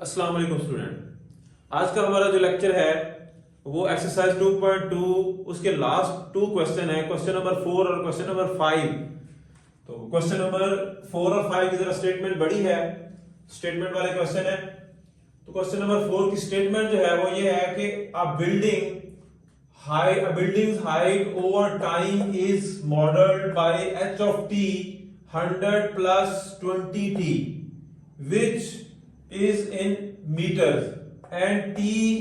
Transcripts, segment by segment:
अस्सलाम वालेकुम स्टूडेंट। आज का हमारा जो लेक्चर है वो एक्सरसाइज 2.2 उसके लास्ट टू क्वेश्चन है, क्वेश्चन नंबर 4 और क्वेश्चन नंबर 5। तो क्वेश्चन नंबर 4 और 5 की जरा स्टेटमेंट बड़ी है, स्टेटमेंट वाले क्वेश्चन है। तो क्वेश्चन नंबर 4 की स्टेटमेंट जो है वो ये है कि uh buildings height over time is modelled by h of t 100 plus 20t which is in meters and t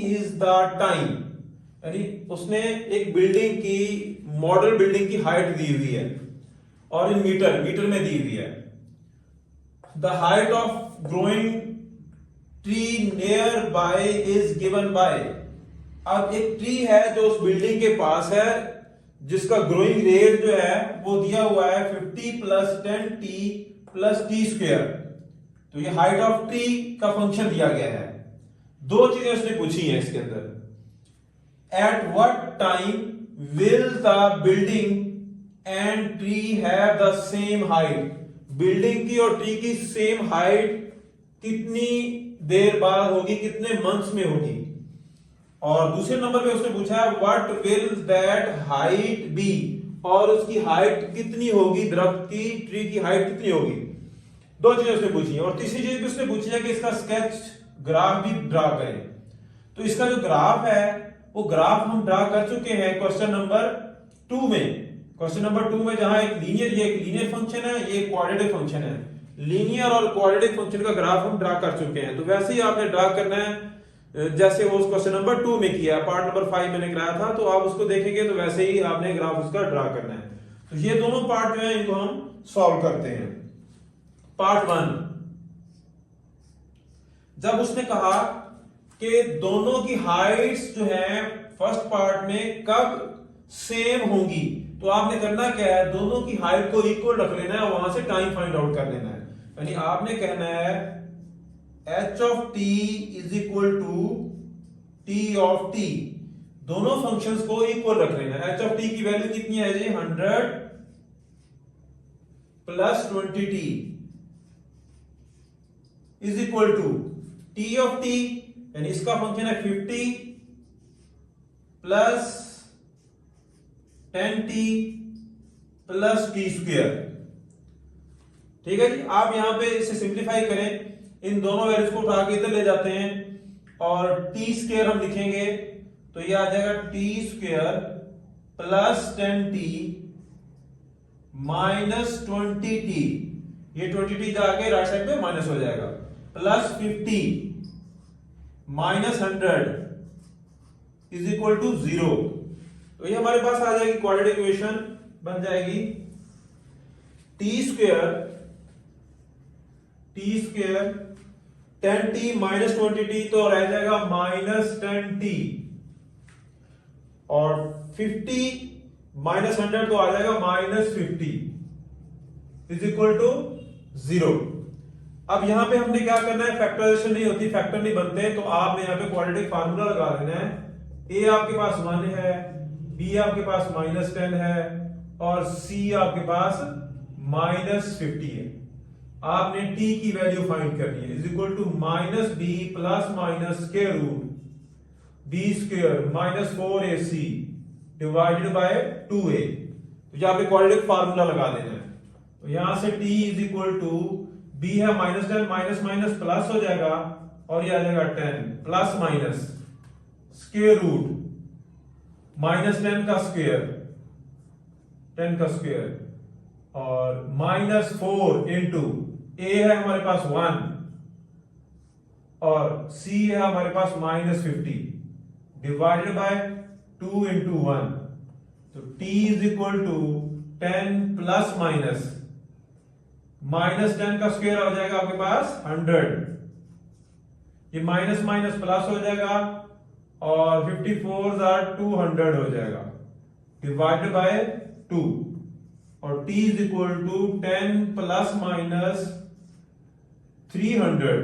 is the time। यानी उसने एक बिल्डिंग की मॉडल बिल्डिंग की हाइट दी हुई है और इन मीटर में दी हुई है। The height of growing tree near by is given by. अब एक ट्री है जो उस बिल्डिंग के पास है जिसका ग्रोइंग रेट जो है वो दिया हुआ है 50 plus 10t plus t square. तो ये हाइट ऑफ ट्री का फंक्शन दिया गया है। दो चीजें उसने पूछी हैं इसके अंदर। At what time will the building and tree have the same height. Building की और ट्री की सेम हाइट कितनी देर बाद होगी, कितने मंथ्स में होगी। और दूसरे नंबर पे उसने पूछा है what will that height be, और उसकी हाइट कितनी होगी, दरख्त की ट्री की हाइट कितनी होगी। दो चीजें उसने पूछी है। और तीसरी चीज भी उसने पूछी है कि इसका स्केच ग्राफ भी ड्रा करें। तो इसका जो ग्राफ है वो ग्राफ हम ड्रा कर चुके हैं क्वेश्चन नंबर 2 में। क्वेश्चन नंबर 2 में जहां एक लीनियर फंक्शन है, ये क्वाड्रेटिक फंक्शन है। लीनियर और क्वाड्रेटिक फंक्शन का ग्राफ हम ड्रा कर चुके हैं। तो वैसे ही आपने ड्रा करना है जैसे वो क्वेश्चन नंबर 2 में किया है। पार्ट नंबर 5 मैंने कराया था, तो आप उसको देखेंगे तो वैसे ही आपने ग्राफ उसका ड्रा करना है। तो ये दोनों पार्ट जो है इनको हम सॉल्व करते हैं। पार्ट 1, जब उसने कहा कि दोनों की हाइट्स जो है फर्स्ट पार्ट में कब सेम होंगी, तो आपने करना क्या है, दोनों की हाइट को इक्वल रख लेना है और वहां से टाइम फाइंड आउट कर लेना है। यानी आपने कहना है h of t is equal to t of t। दोनों फंक्शंस को इक्वल रख लेना है। h of t की वैल्यू कितनी है जी, 100 plus 20t is equal to t of t, यानी इसका फंक्शन है 50 plus 10t plus t square. ठीक है जी। आप यहां पे इसे सिंप्लीफाई करें, इन दोनों वैल्यूज को उठा के इधर ले जाते हैं और t स्क्वायर हम लिखेंगे तो ये आ जाएगा t square plus 10t minus 20t। ये 20t जाके राइट साइड पे माइनस हो जाएगा, plus 50 minus 100 is equal to 0। तो ये हमारे पास आ जाएगी क्वाड्रेटिक इक्वेशन, बन जाएगी t square 10t minus 20t तो रह जाएगा माइनस 10t, और 50 माइनस 100 तो आ जाएगा माइनस 50 इज इक्वल टू 0। अब यहां पे हमने क्या करना है, फैक्टराइजेशन नहीं होती, फैक्टर नहीं बनते, तो आपने यहां पे क्वाड्रेटिक फार्मूला लगा देना है। a आपके पास 1 है, b आपके पास माइनस 10 है और c आपके पास माइनस 50 है। आपने t की वैल्यू फाइंड करनी है, is equal to minus b plus minus square root b square minus 4ac divided by 2a। तो यहां पे क्वाड्रेटिक फार्मूला लगा देना है। तो यहां से t is equal to b है माइनस 10 माइनस माइनस प्लस हो जाएगा और ये आ जाएगा 10 plus minus square root minus 10 का स्क्वायर और माइनस 4 इंटू a है हमारे पास 1 और c है हमारे पास माइनस 50 डिवाइडेड बाय 2 इंटू 1। तो t is equal to 10 plus minus 10 का स्क्वायर हो जाएगा आपके पास 100, ये माइनस माइनस प्लस हो जाएगा और 54 are 200 हो जाएगा डिवाइडेड बाय 2, और t is equal to 10 plus minus 300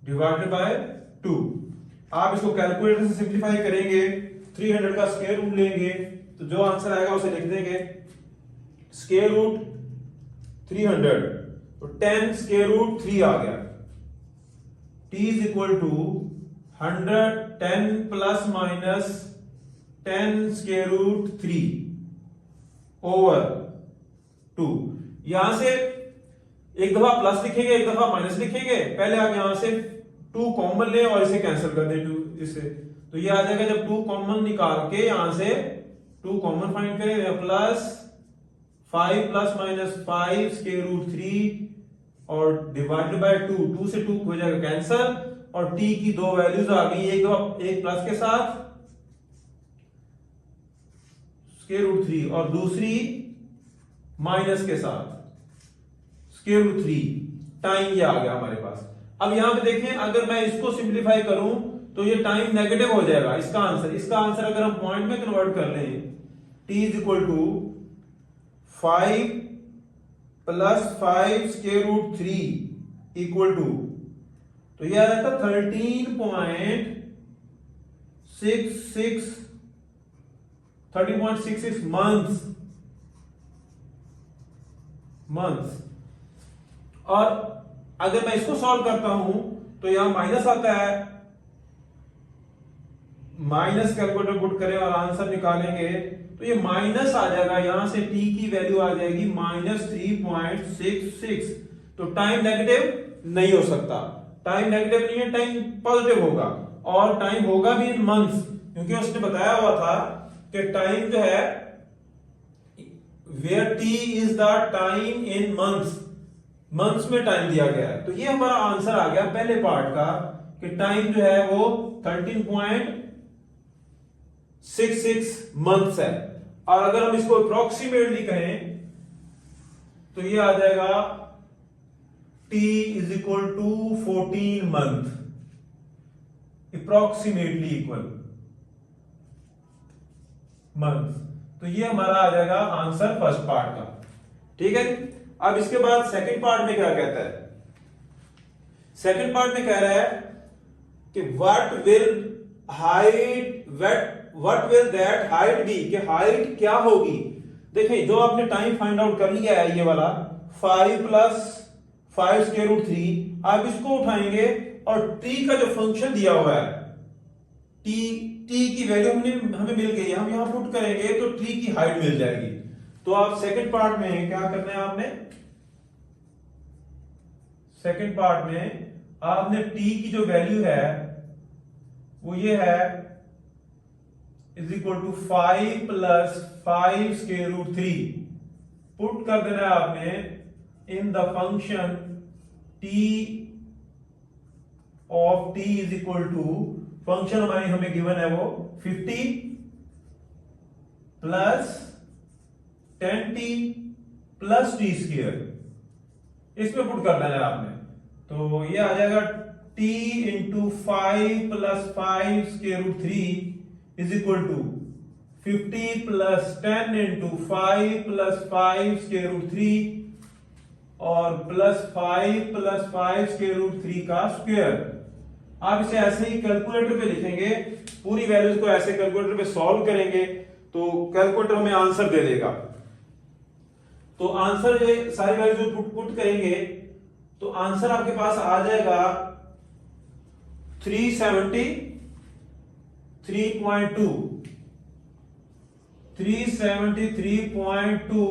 divided by 2। आप इसको कैलकुलेटर से सिंप्लीफाई करेंगे, 300 का स्क्वायर रूट लेंगे तो जो आंसर आएगा उसे लिख देंगे। स्क्वायर रूट 300 तो 10 स्क्वायर रूट 3 आ गया, t is equal to 110 plus minus 10 square root 3 over 2। यहां से एक दफा प्लस लिखेंगे, एक दफा माइनस लिखेंगे। पहले आप यहां से 2 कॉमन ले और इसे कैंसिल कर दें 2 इससे, तो ये आ जाएगा। जब 2 कॉमन निकाल के यहां से 2 कॉमन फाइंड करेंगे, plus 5 plus minus 5 square root 3 और डिवाइडेड बाय 2, 2 से 2 हो जाएगा कैंसिल, और t की दो वैल्यूज आ गई, एक प्लस के साथ स्क्वायर रूट 3 और दूसरी माइनस के साथ स्क्वायर रूट 3। टाइम ये आ गया हमारे पास। अब यहां पे देखें, अगर मैं इसको सिंप्लीफाई करूं तो ये टाइम नेगेटिव हो जाएगा। इसका आंसर अगर हम पॉइंट में कन्वर्ट कर लें, t is equal to 5 plus 5 square root 3 equal to, तो ये आ जाता 13.66 मंथ्स। और अगर मैं इसको सॉल्व करता हूं तो यहां माइनस आता है, माइनस कैलकुलेटर पुट करें और आंसर निकालेंगे तो ये माइनस आ जाएगा। यहां से t की वैल्यू आ जाएगी -3.66। तो टाइम नेगेटिव नहीं हो सकता, टाइम नेगेटिव नहीं है, टाइम पॉजिटिव होगा, और टाइम होगा भी इन मंथ्स, क्योंकि उसने बताया हुआ था कि टाइम जो है where t is the time in months में टाइम दिया गया है। तो ये हमारा आंसर आ गया पहले पार्ट का कि टाइम जो है वो 13.66 मंथ्स है। और अगर हम इसको अप्रोक्सीमेटली कहें तो ये आ जाएगा t is equal to 14 month, approximately equal month. तो ये हमारा आ जाएगा आंसर फर्स्ट पार्ट का। ठीक है, अब इसके बाद सेकंड पार्ट में क्या कहता है? सेकंड पार्ट में कह रहा है कि what will that height be, कि हाइट क्या होगी। देखिए, जो आपने टाइम फाइंड आउट कर लिया है, ये वाला 5 प्लस 5 स्क्वायर रूट 3, आप इसको उठाएंगे और t का जो फंक्शन दिया हुआ है, t की वैल्यू हमें मिल गई, हम यहां पुट करेंगे तो t की हाइट मिल जाएगी। तो आप सेकंड पार्ट में क्या करना है, आपने सेकंड पार्ट में आपने t की जो वैल्यू है वो ये है is equal to 5 plus 5 square root 3 put कर देना है आपने in the function t of t is equal to, function हमें गिवन है वो 50 plus 10t plus t square, इसमें पुट कर देना है आपने। तो ये आ जाएगा t into 5 plus 5 square root 3 is equal to 50 plus 10 into 5 plus 5 square root 3 और प्लस 5 प्लस 5 स्क्वायर रूट 3 का स्क्वायर। आप इसे ऐसे ही कैलकुलेटर पे लिखेंगे, पूरी वैल्यूज को ऐसे कैलकुलेटर पे सॉल्व करेंगे तो कैलकुलेटर हमें आंसर दे देगा। तो आंसर ये सारी वैल्यूज पुट करेंगे तो आंसर आपके पास आ जाएगा 373.2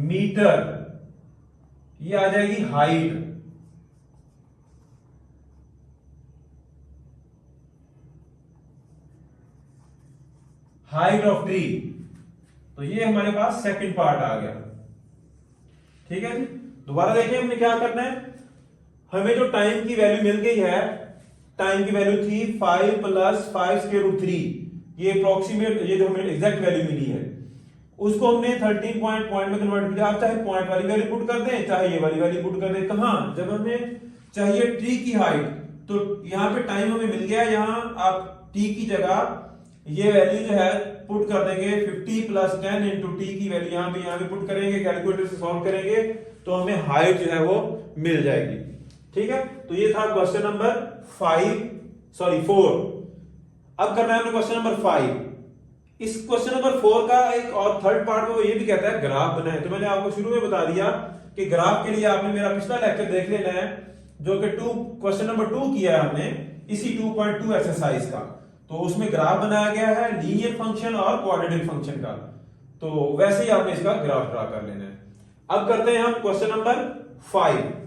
मीटर, ये आ जाएगी हाइट। Height of tree. तो ये हमारे पास सेकंड पार्ट आ गया। ठीक है जी, दोबारा देखिए हमने क्या करना है। हमें जो टाइम की वैल्यू मिल गई है, टाइम की वैल्यू थी 5 प्लस 5 स्क्वायर रूट 3, ये अप्रोक्सीमेट, ये जो हमें एग्जैक्ट वैल्यू मिली है उसको हमने 13 पॉइंट में कन्वर्ट किया। आप चाहे पॉइंट वाली वैल्यू पुट कर दें, चाहे ये वाली वैल्यू पुट कर दें। कहां? जब हमें चाहिए ट्री की हाइट, तो यहां पे टाइम हमें मिल गया, यहां आप टी की जगह ये वैल्यू जो है पुट कर देंगे 50 प्लस 10 इंटू टी की वैल्यू यहां पे पुट करेंगे, कैलकुलेटर से सॉल्व करेंगे तो हमें हाइट जो है वो मिल जाएगी। ठीक है, तो ये था क्वेश्चन नंबर 4। अब करना है हमने क्वेश्चन नंबर 5। इस क्वेश्चन नंबर 4 का एक और थर्ड पार्ट में वो ये भी कहता है ग्राफ बनाए। तो मैंने आपको शुरू में बता दिया कि ग्राफ के लिए आपने मेरा पिछला लेक्चर देख लेना है जो कि क्वेश्चन नंबर 2 किया है हमने इसी 2.2 एक्सरसाइज का। तो उसमें ग्राफ बनाया गया है लीनियर फंक्शन और क्वाड्रेटिक फंक्शन का। तो वैसे ही आपने इसका ग्राफ ड्रा कर लेना है। अब करते हैं हम क्वेश्चन नंबर 5।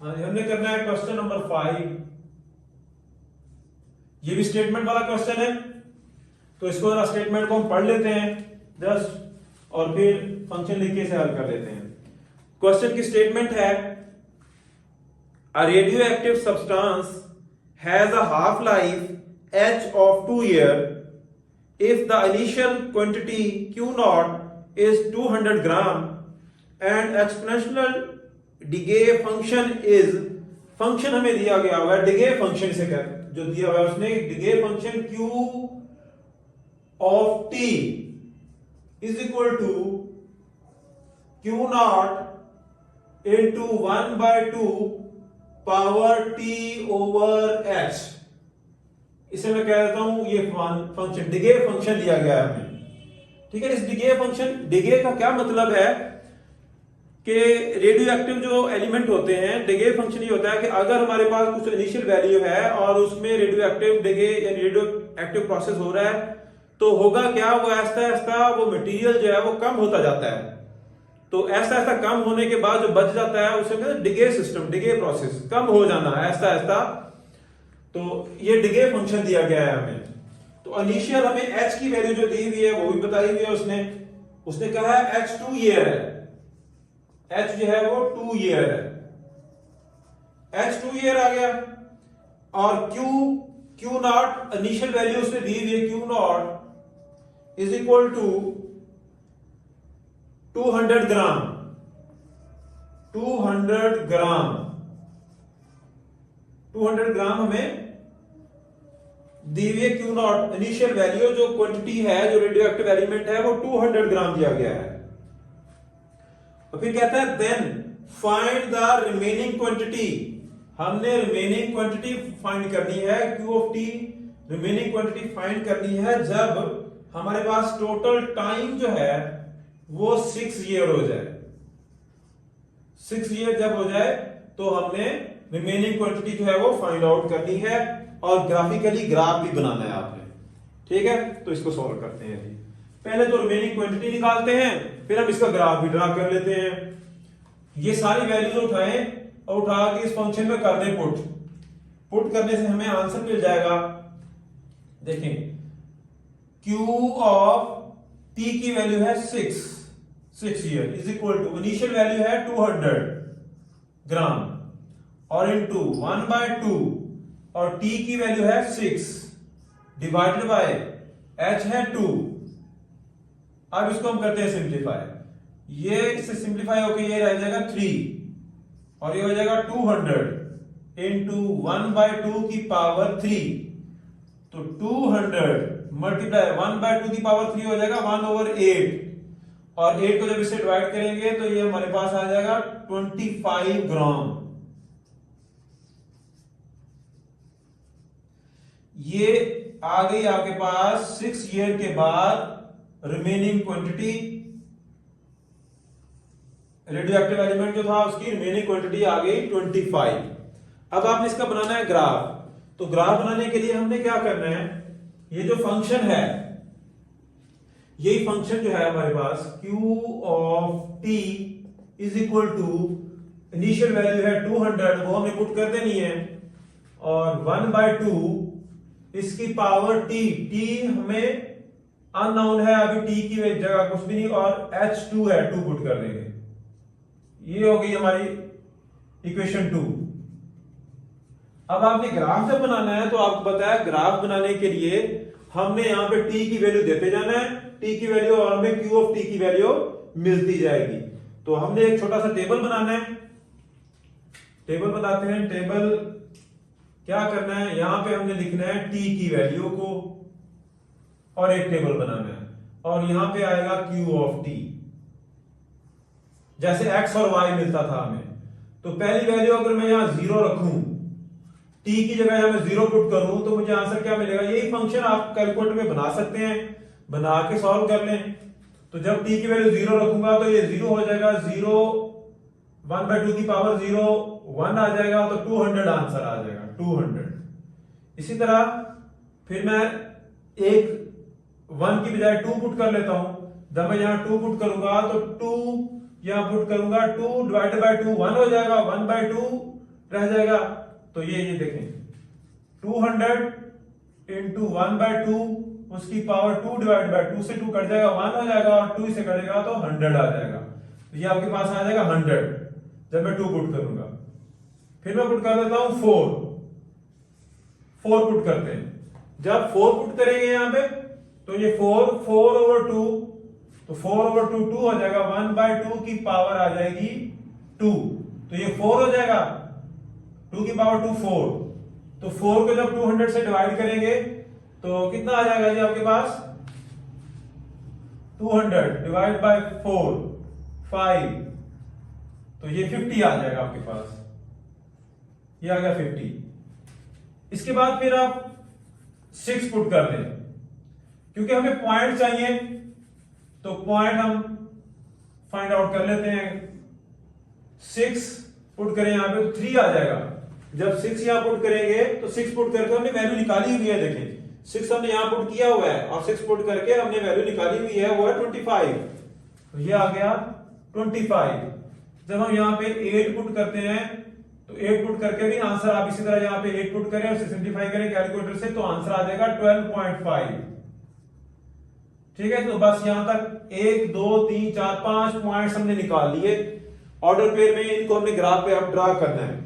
हाँ, हमने करना है क्वेश्चन नंबर 5। ये भी स्टेटमेंट वाला क्वेश्चन है, तो इसको जरा स्टेटमेंट को हम पढ़ लेते हैं जस्ट, और फिर फंक्शन लिख के इसे हल कर लेते हैं। क्वेश्चन की स्टेटमेंट है a radio active substance has a half life h of 2 years if the initial quantity q naught is 200 gram and exponential decay function is, function हमें दिया गया हुआ है डिगे फंक्शन से कर जो दिया हुआ है उसने decay function q of t is equal to q naught into 1/2 power t over h। इसे मैं कह देता हूं ये फंक्शन डिगे फंक्शन दिया गया है हमें, ठीक है। इस डिगे फंक्शन, डिगे का क्या मतलब है कि रेडियो एक्टिव जो एलिमेंट होते हैं, डिगे फंक्शन ये होता है कि अगर हमारे पास कुछ इनिशियल वैल्यू है और उसमें रेडियो एक्टिव डिगे या रेडियो एक्टिव प्रोसेस हो रहा है, तो होगा क्या, वो ऐसा ऐसा वो मटेरियल जो है वो कम होता जाता है। तो ऐसा ऐसा कम होने के बाद जो बच जाता है उसे कहते हैं डिगे सिस्टम, डिगे प्रोसेस, कम हो जाना ऐसा ऐसा। तो ये डिगे फंक्शन दिया गया है हमें। तो इनिशियल हमें h की वैल्यू जो दी हुई है वो भी बताई हुई है उसने कहा है h 2 ईयर है, h जो है वो 2 ईयर है, h 2 ईयर आ गया। और q नॉट इनिशियल वैल्यू उसने दी हुई है q not is equal to 200 gram, 200 gram, 200 gram हमें दी हुई है q नॉट इनिशियल वैल्यू, जो क्वांटिटी है जो रेडियो एक्टिव एलिमेंट है वो 200 ग्राम दिया गया है। और फिर कहता है then find the remaining quantity, हमने रिमेनिंग क्वांटिटी फाइंड करनी है q of t, remaining quantity find करनी है जब हमारे पास टोटल टाइम जो है वो 6 ईयर हो जाए। 6 ईयर जब हो जाए तो हमने रिमेनिंग क्वांटिटी जो है वो फाइंड आउट करनी है और ग्राफिकली ग्राफ भी बनाना है आपने, ठीक है। तो इसको सॉल्व करते हैं जी। पहले तो रिमेनिंग क्वांटिटी निकालते हैं, फिर हम इसका ग्राफ भी ड्रा कर लेते हैं। ये सारी वैल्यूज उठाएं और उठा के इस फंक्शन में कर दें पुट करने से हमें आंसर मिल जाएगा। देखें q ऑफ t की वैल्यू है 6 year is equal to initial value है 200 ग्राम और इनटू 1/2 और t की वैल्यू है 6 डिवाइडेड बाय h है 2। अब इसको हम करते हैं सिंप्लीफाई, ये इससे सिंप्लीफाई होकर ये रह जाएगा 3 और ये हो जाएगा 200 इंटू 1/2 की पावर 3। तो 200 मल्टीप्लाई 1/2 की पावर 3 हो जाएगा 1/8 और 8 को जब इससे डिवाइड करेंगे तो ये हमारे पास आ जाएगा 25 ग्राम। ये आ गई आपके पास 6 ईयर के बाद remaining quantity, radio active element जो था उसकी रिमेनिंग क्वांटिटी आ गई 25। अब आपने इसका बनाना है ग्राफ। तो ग्राफ बनाने के लिए हमने क्या करना है, ये जो फंक्शन है, यही फंक्शन जो है हमारे पास q of t is equal to initial value है 200, वो हमें पुट कर देनी है, और 1/2 इसकी पावर t हमें अननोन है अभी, t की जगह कुछ भी नहीं, और h2 है 2 पुट कर देंगे। ये हो गई हमारी इक्वेशन 2। अब आपने ग्राफ जब बनाना है तो आपको बताया ग्राफ बनाने के लिए हमने यहां पे t की वैल्यू देते जाना है, t की वैल्यू और हमें q ऑफ t की वैल्यू मिलती जाएगी। तो हमने एक छोटा सा टेबल बनाना है, टेबल बनाते हैं। टेबल क्या करना है, यहां पे हमने लिखना है t की वैल्यू को और एक टेबल बनाना है, और यहां पे आएगा Q ऑफ T, जैसे x और y मिलता था हमें। तो पहली वैल्यू अगर मैं यहां 0 रखूं, t की जगह यहां मैं 0 पुट करूं, तो मुझे आंसर क्या मिलेगा? यही फंक्शन आप कैलकुलेटर में बना सकते हैं, बना के सॉल्व कर लें। तो जब t की वैल्यू 0 रखूंगा तो ये 0 हो जाएगा, 0 1/2 की पावर 0 1 आ जाएगा, तो 200 आंसर आ जाएगा, 200। इसी तरह फिर मैं एक 1 की बजाय 2 पुट कर लेता हूं। जब मैं यहां 2 पुट करूंगा तो 2 यहां पुट करूंगा, 2 डिवाइडेड बाय 2 1 हो जाएगा, 1/2 रह जाएगा। तो ये देखें, 200 इंटू 1/2, उसकी पावर 2 डिवाइड बाय 2 से 2 कट जाएगा, 1 हो जाएगा, और 2 से कटेगा तो 100 आ जाएगा। तो ये आपके पास आ जाएगा 100 जब मैं 2 पुट करूंगा। फिर मैं पुट कर देता हूं 4 पुट करते हैं। जब 4 पुट करेंगे यहां पे, तो ये 4/2, तो 4/2 2 हो जाएगा, 1/2 की पावर आ जाएगी 2, तो ये 4 हो जाएगा, 2 की पावर 2 4। तो 4 को जब 200 से डिवाइड करेंगे तो कितना आ जाएगा जी आपके पास? 200 डिवाइड बाय 4 5, तो ये 50 आ जाएगा आपके पास, ये आ गया 50। इसके बाद फिर आप 6 पुट कर दें, क्योंकि हमें पॉइंट चाहिए, तो पॉइंट हम फाइंड आउट कर लेते हैं। 6 पुट करें यहां पे तो 3 आ जाएगा। जब 6 यहां पुट करेंगे तो 6 पुट करके हमने वैल्यू निकाली हुई है, देखें 6 हमने यहां पुट किया हुआ है, और 6 पुट करके हमने वैल्यू निकाली हुई है, वो है 25। तो ये आ गया 25। जब हम यहां पे 8 पुट करते हैं, तो 8 पुट करके भी आंसर आप इसी तरह यहां पे 8 पुट करें और सिंपलीफाई करें कैलकुलेटर से, तो आंसर आ जाएगा 12.5। ठीक है, तो बस यहां तक 1 2 3 4 5 पॉइंट्स हमने निकाल लिए। ऑर्डर पेयर में इनको हमने ग्राफ पे अब ड्रा करना है।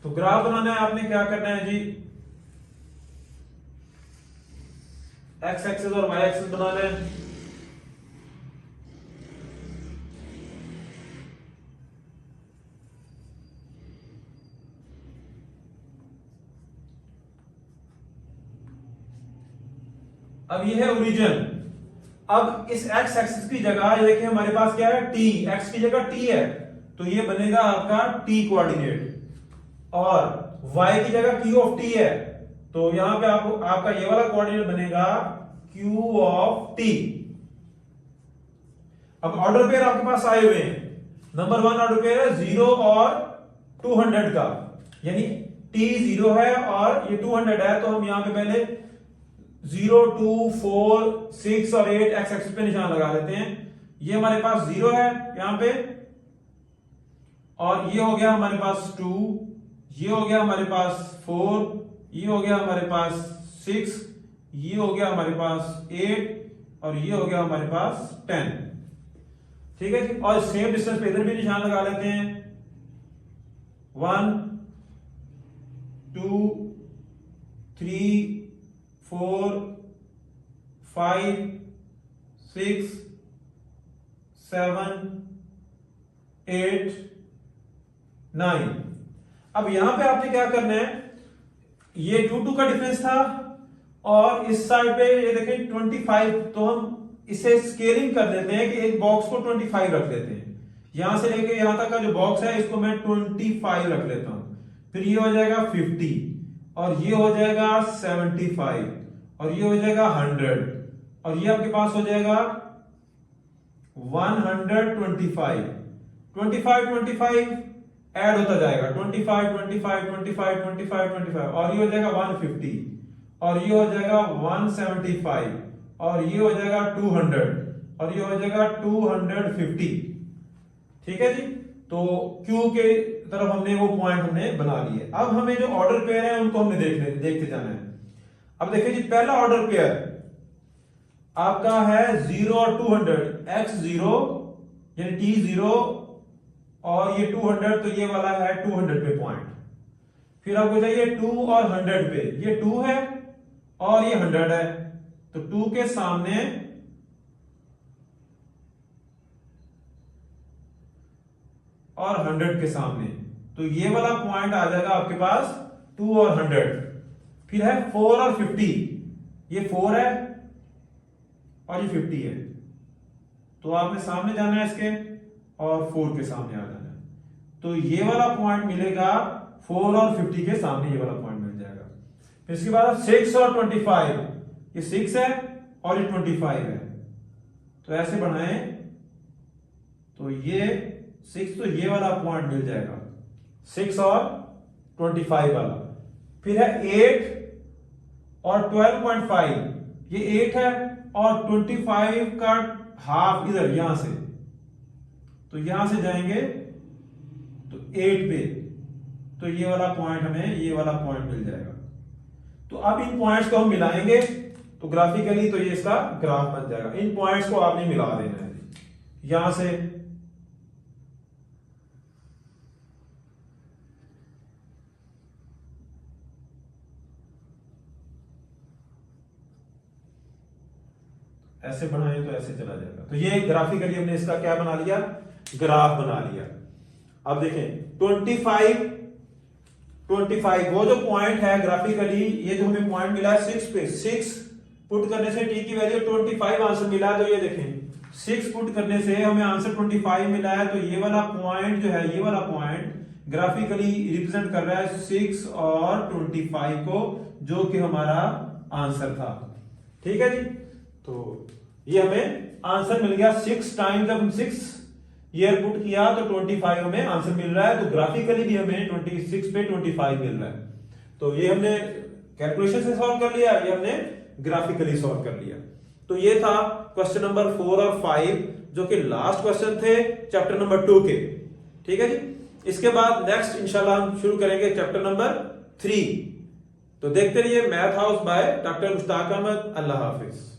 तो ग्राफ बनाना है, आपने क्या करना है जी, एक्स एक्सिस और वाई एक्सिस बनाना है। अब ये है ओरिजिन। अब इस एक्स एक्सिस की जगह ये देखिए हमारे पास क्या है, टी, एक्स की जगह टी है, तो ये बनेगा आपका टी कोऑर्डिनेट, और y की जगह q ऑफ t है, तो यहां पे आपका ये वाला कोऑर्डिनेट बनेगा q ऑफ t। अब ऑर्डर पेयर आपके पास आए हुए हैं। नंबर 1 ऑर्डर पेयर है 0 और 200 का, यानी t 0 है और ये 200 है, तो हम यहां पे पहले 0 2 4 6 और 8 एक्स एक्सिस पे निशान लगा देते हैं। ये हमारे पास 0 है यहां पे, और ये हो गया हमारे पास 2, ये हो गया हमारे पास 4, ये हो गया हमारे पास 6, ये हो गया हमारे पास 8, और ये हो गया हमारे पास 10। ठीक है जी, और सेम डिस्टेंस पे इधर भी निशान लगा लेते हैं। 1 2 3 4 5 6 7 8 9। अब यहां पे आपने क्या करना है, ये 2 का डिफरेंस था, और इस साइड पे ये देखें 25, तो हम इसे स्केलिंग कर देते हैं कि एक बॉक्स को 25 रख देते हैं। यहां से लेके यहां तक का जो बॉक्स है इसको मैं 25 रख लेता हूं। फिर ये हो जाएगा 50, और ये हो जाएगा 75, और ये हो जाएगा 100, और ये आपके पास हो जाएगा 125। 25 ऐड होता जाएगा, 25 25 25 25 25, और ये हो जाएगा 150, और ये हो जाएगा 175, और ये हो जाएगा 200, और ये हो जाएगा 250। ठीक है जी, तो Q के तरफ हमने वो पॉइंट हमने बना लिए। अब हमें जो ऑर्डर पेयर है उनको हमने देखते जाना है। अब देखिए जी, पहला ऑर्डर पेयर आपका है 0 और 200, x0 यानी t0 और ये 200, तो ये वाला है 200 पे पॉइंट। फिर आपको चाहिए 2 और 100 पे, ये 2 है और ये 100 है, तो 2 के सामने और 100 के सामने, तो ये वाला पॉइंट आ जाएगा आपके पास 2 और 100। फिर है 4 और 50, ये 4 है और ये 50 है, तो आपने सामने जाना है इसके और 4 के सामने आ जाना है, तो ये वाला पॉइंट मिलेगा 4 और 50 के सामने, ये वाला पॉइंट मिल जाएगा। फिर इसके बाद 6 और 25, ये 6 है और ये 25 है, तो ऐसे बनाएं तो ये 6, तो ये वाला पॉइंट मिल जाएगा 6 और 25 वाला। फिर है 8 और 12.5, ये 8 है और 25 का हाफ इधर यहां से, तो यहां से जाएंगे तो 8 पे, तो ये वाला पॉइंट हमें, ये वाला पॉइंट मिल जाएगा। तो अब इन पॉइंट्स को हम मिलाएंगे तो ग्राफिकली तो ये इसका ग्राफ बन जाएगा। इन पॉइंट्स को आपने मिला देना है, यहां से ऐसे बनाए तो ऐसे चला जाएगा। तो ये ग्राफिकली हमने इसका क्या बना लिया, ग्राफ बना लिया। अब देखें 25 वो जो पॉइंट है ग्राफिकली, ये जो हमें पॉइंट मिला है 6 पे, 6 पुट करने से टी की वैल्यू 25 आंसर मिला है। तो ये देखें 6 पुट करने से हमें आंसर 25 मिला है, तो ये वाला पॉइंट जो है, ये वाला पॉइंट ग्राफिकली रिप्रेजेंट कर रहा है 6 और 25 को, जो कि हमारा आंसर था। ठीक है जी, तो ये हमें आंसर मिल गया 6 टाइम, जब हम 6 ईयर पुट किया तो 25 हमें आंसर मिल रहा है। तो ग्राफिकली भी हमें 26 पे 25 मिल रहा है। तो ये हमने कैलकुलेशन से सॉल्व कर लिया, ये हमने ग्राफिकली सॉल्व कर लिया। तो ये था क्वेश्चन नंबर 4 और 5, जो कि लास्ट क्वेश्चन थे चैप्टर नंबर 2 के। ठीक है जी, इसके बाद नेक्स्ट इंशाल्लाह हम शुरू करेंगे चैप्टर नंबर 3। तो देखते रहिए math house by doctor Mushtaq Ahmad. Allah Hafiz.